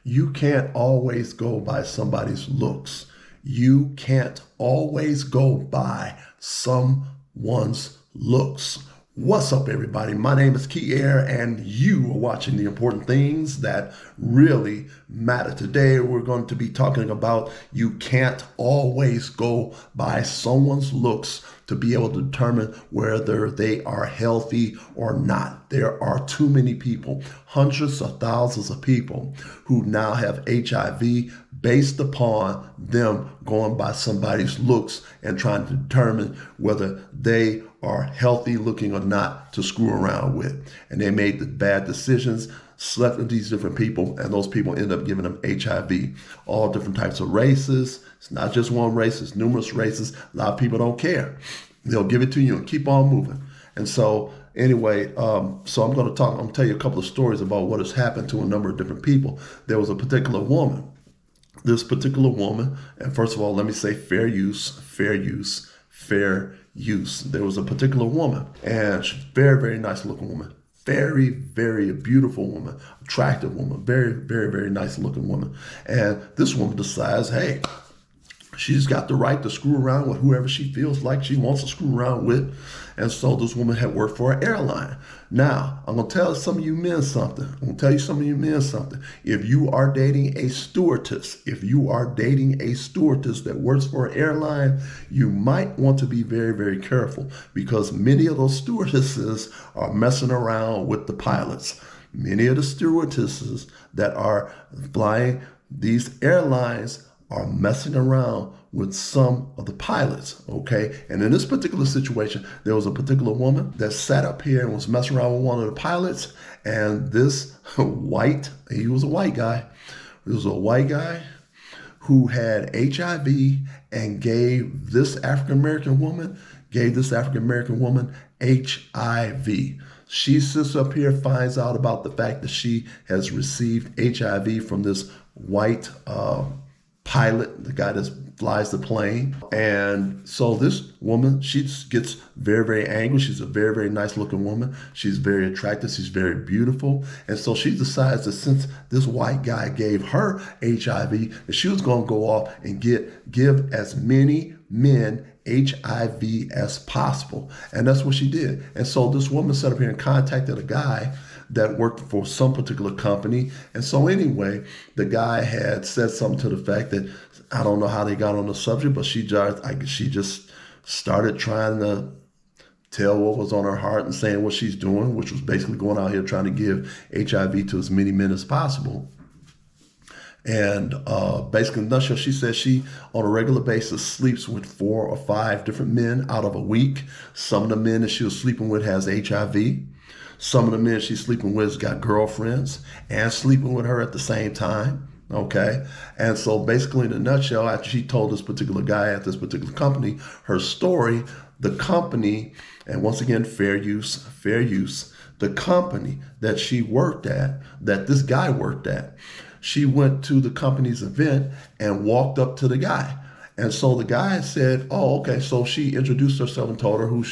You can't always go by somebody's looks. You can't always go by someone's looks. What's up, everybody? My name is Kier, and you are watching The Important Things That Really Matter. Today, we're going to be talking about you can't always go by someone's looks to be able to determine whether they are healthy or not. There are too many people, hundreds of thousands of people who now have HIV based upon them going by somebody's looks and trying to determine whether they are healthy looking or not to screw around with. And they made the bad decisions, slept with these different people, and those people end up giving them HIV. All different types of races. It's not just one race, it's numerous races. A lot of people don't care. They'll give it to you and keep on moving. And so anyway, so I'm going to tell you a couple of stories about what has happened to a number of different people. There was a particular woman. This particular woman, and first of all, let me say fair use. There was a particular woman, and she's a very, very nice looking woman. Very, very beautiful woman, attractive woman, very, very, very nice looking woman. And this woman decides, hey, she's got the right to screw around with whoever she feels like she wants to screw around with. And so this woman had worked for an airline. Now, I'm going to tell some of you men something. If you are dating a stewardess, that works for an airline, you might want to be very, very careful, because many of those stewardesses are messing around with the pilots. Many of the stewardesses that are flying these airlines are messing around with some of the pilots, okay? And in this particular situation, there was a particular woman that sat up here and was messing around with one of the pilots, and this he was a white guy who had HIV and gave this African-American woman HIV. She sits up here, finds out about the fact that she has received HIV from this white pilot, the guy that flies the plane. And so this woman, she gets very, very angry. She's a very, very nice looking woman. She's very attractive. She's very beautiful. And so she decides that since this white guy gave her HIV, that she was going to go off and give as many men HIV as possible. And that's what she did. And so this woman sat up here and contacted a guy that worked for some particular company. And so anyway, the guy had said something to the fact that, I don't know how they got on the subject, but she just started trying to tell what was on her heart and saying what she's doing, which was basically going out here trying to give HIV to as many men as possible. And basically, in a nutshell, she says she, on a regular basis, sleeps with 4 or 5 different men out of a week. Some of the men that she was sleeping with has HIV. Some of the men she's sleeping with has got girlfriends and sleeping with her at the same time. Okay. And so basically, in a nutshell, after she told this particular guy at this particular company her story, the company, and once again, fair use, the company that she worked at, that this guy worked at, she went to the company's event and walked up to the guy. And so the guy said, oh, okay. So she introduced herself and told her who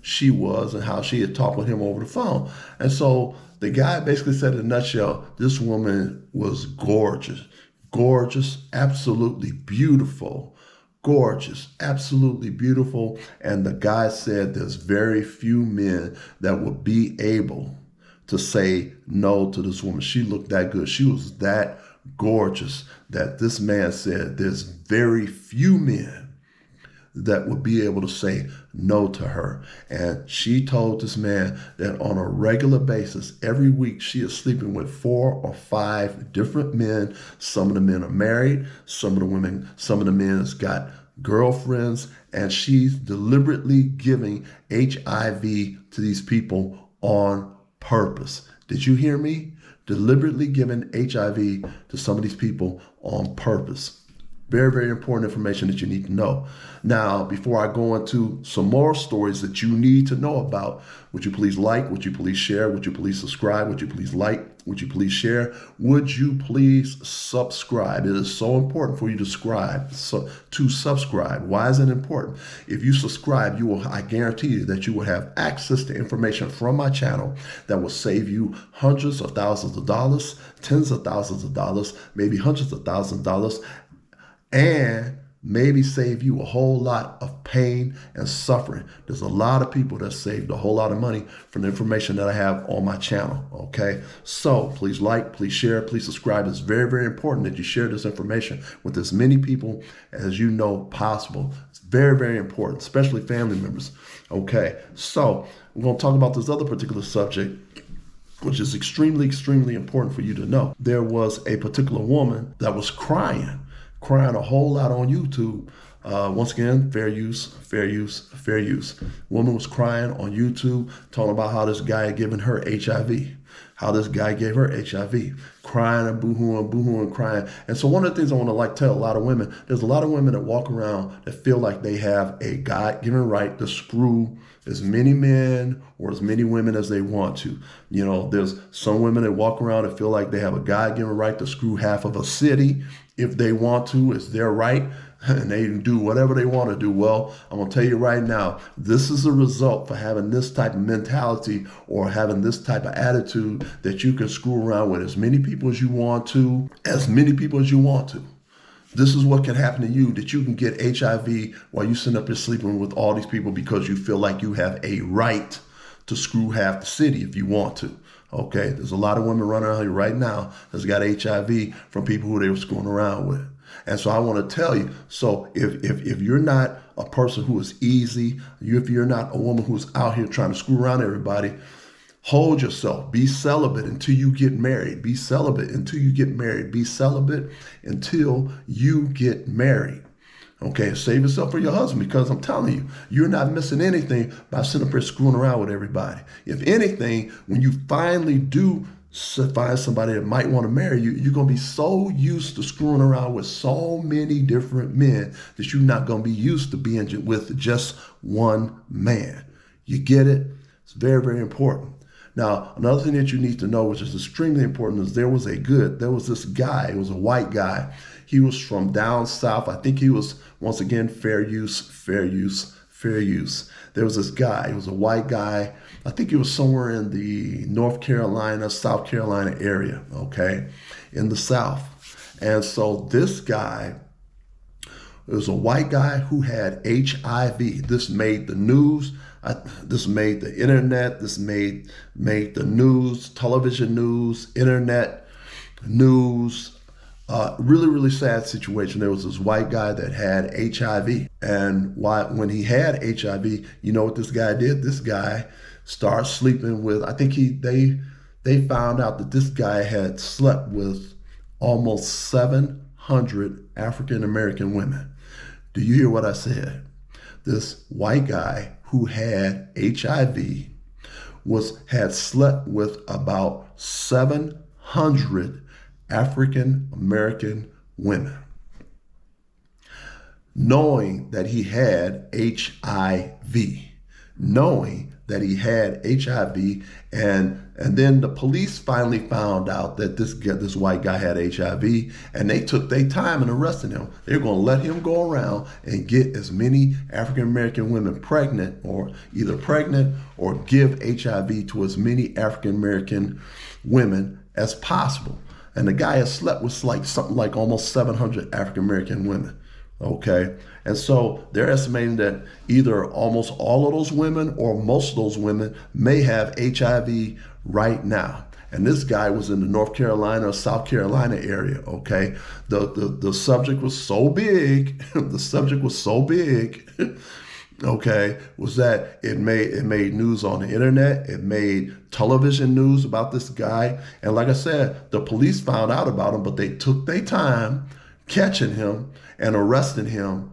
she was and how she had talked with him over the phone. And so the guy basically said, in a nutshell, this woman was gorgeous, absolutely beautiful, And the guy said there's very few men that would be able to say no to this woman. She looked that good. She was that gorgeous that this man said there's very few men that would be able to say no to her. And she told this man that on a regular basis, every week, she is sleeping with 4 or 5 different men. Some of the men are married. Some of the men has got girlfriends, and she's deliberately giving HIV to these people on purpose. Did you hear me? Deliberately giving HIV to some of these people on purpose. Very, very important information that you need to know. Now, before I go into some more stories that you need to know about, would you please like, would you please share, would you please subscribe, would you please like, would you please share, would you please subscribe? It is so important for you to subscribe. Why is it important? If you subscribe, I guarantee you that you will have access to information from my channel that will save you hundreds of thousands of dollars, tens of thousands of dollars, maybe hundreds of thousands of dollars, and maybe save you a whole lot of pain and suffering. There's a lot of people that saved a whole lot of money from the information that I have on my channel, okay? So please like, please share, please subscribe. It's very, very important that you share this information with as many people as you know possible. It's very, very important, especially family members, okay? So we're going to talk about this other particular subject, which is extremely, extremely important for you to know. There was a particular woman that was crying a whole lot on YouTube. Once again, fair use, fair use, fair use. Woman was crying on YouTube, talking about how this guy had given her HIV, how this guy gave her HIV, crying and boohooing, crying. And so one of the things I want to tell a lot of women, there's a lot of women that walk around that feel like they have a God-given right to screw as many men or as many women as they want to. You know, there's some women that walk around and feel like they have a God-given right to screw half of a city if they want to. It's their right, and they can do whatever they want to do. Well, I'm going to tell you right now, this is a result for having this type of mentality or having this type of attitude that you can screw around with as many people as you want to, This is what can happen to you, that you can get HIV while you sit up here sleeping with all these people because you feel like you have a right to screw half the city if you want to. Okay, there's a lot of women running around here right now that's got HIV from people who they were screwing around with. And so I want to tell you, so if you're not a person who is easy, if you're not a woman who's out here trying to screw around everybody, hold yourself. Be celibate until you get married. Be celibate until you get married. Be celibate until you get married. Okay, save yourself for your husband, because I'm telling you, you're not missing anything by sitting up here screwing around with everybody. If anything, when you finally do find somebody that might want to marry you, you're going to be so used to screwing around with so many different men that you're not going to be used to being with just one man. You get it? It's very, very important. Now, another thing that you need to know, which is extremely important, is there was this guy, it was a white guy. He was from down south. I think he was, once again, fair use, fair use, fair use. There was this guy, he was a white guy. I think he was somewhere in the North Carolina, South Carolina area, okay, in the South. And so this guy, it was a white guy who had HIV. This made the news. This made the internet. This made the news, television news, internet news. Really, really sad situation. There was this white guy that had HIV. And when he had HIV, you know what this guy did? This guy started sleeping with, I think they found out that this guy had slept with almost 700 African American women. Do you hear what I said? This white guy who had HIV had slept with about 700 African American women, knowing that he had HIV, and then the police finally found out that this white guy had HIV, and they took their time in arresting him. They're going to let him go around and get as many African American women pregnant, or either pregnant or give HIV to as many African American women as possible. And the guy has slept with something like almost 700 African American women. Okay. And so they're estimating that either almost all of those women or most of those women may have HIV right now. And this guy was in the North Carolina or South Carolina area. Okay. The subject was so big. The subject was so big. Okay, was that it made news on the internet. It made television news about this guy. And like I said, the police found out about him, but they took their time catching him and arresting him.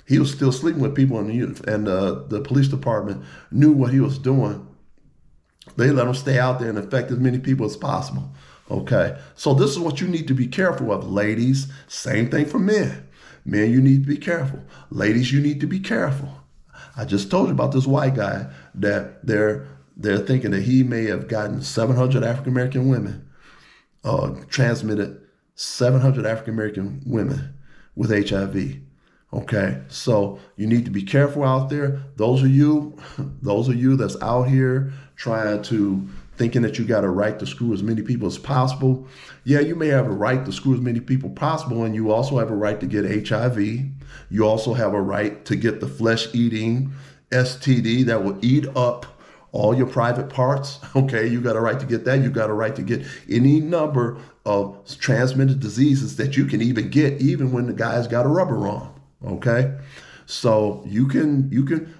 He was still sleeping with people, and the police department knew what he was doing. They let him stay out there and affect as many people as possible. Okay, so this is what you need to be careful of, ladies. Same thing for men. Men, you need to be careful. Ladies, you need to be careful. I just told you about this white guy that they're thinking that he may have gotten 700 African American women, transmitted 700 African American women with HIV. Okay, so you need to be careful out there. Those of you that's out here trying to thinking that you got a right to screw as many people as possible. Yeah, you may have a right to screw as many people possible, and you also have a right to get HIV. You also have a right to get the flesh-eating STD that will eat up all your private parts. Okay, you got a right to get that. You got a right to get any number of transmitted diseases that you can even get, even when the guy's got a rubber on. Okay, so you can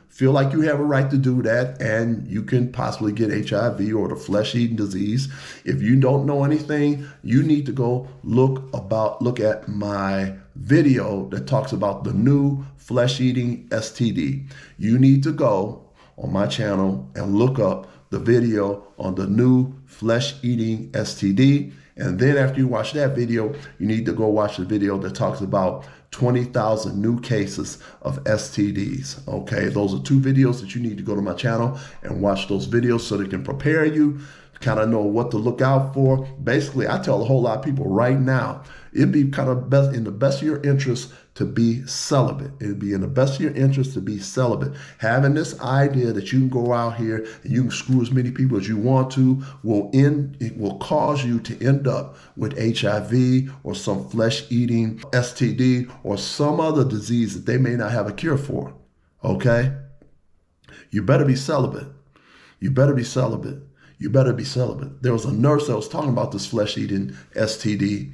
feel like you have a right to do that, and you can possibly get HIV or the flesh-eating disease. If you don't know anything, you need to go look at my video that talks about the new flesh-eating STD. You need to go on my channel and look up the video on the new flesh-eating STD. And then after you watch that video, you need to go watch the video that talks about 20,000 new cases of STDs. Okay, those are two videos that you need to go to my channel and watch those videos so they can prepare you, kind of know what to look out for. Basically, I tell a whole lot of people right now, it'd be kind of in the best of your interest to be celibate. It'd be in the best of your interest to be celibate. Having this idea that you can go out here and you can screw as many people as you want to it will cause you to end up with HIV or some flesh-eating STD or some other disease that they may not have a cure for. Okay? You better be celibate. You better be celibate. You better be celibate. There was a nurse that was talking about this flesh-eating STD.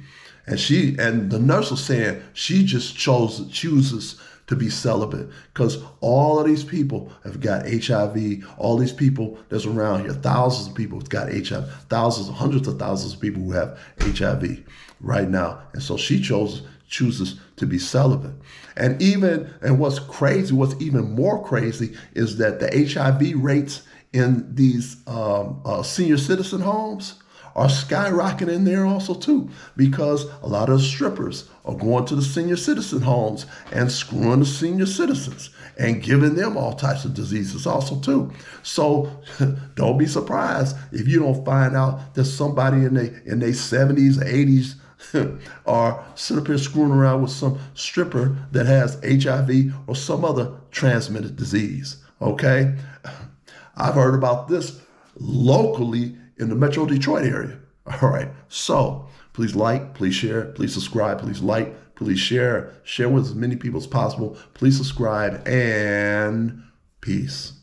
And the nurse was saying she just chooses to be celibate because all of these people have got HIV. All these people that's around here, thousands of people have got HIV, hundreds of thousands of people who have HIV right now. And so she chooses to be celibate. And what's even more crazy is that the HIV rates in these senior citizen homes are skyrocketing there also too, because a lot of strippers are going to the senior citizen homes and screwing the senior citizens and giving them all types of diseases also too. So don't be surprised if you don't find out that somebody in their 70s or 80s are sitting up here screwing around with some stripper that has HIV or some other transmitted disease. Okay, I've heard about this locally in the Metro Detroit area. All right, so please like, please share, please subscribe, please like, please share with as many people as possible. Please subscribe, and peace.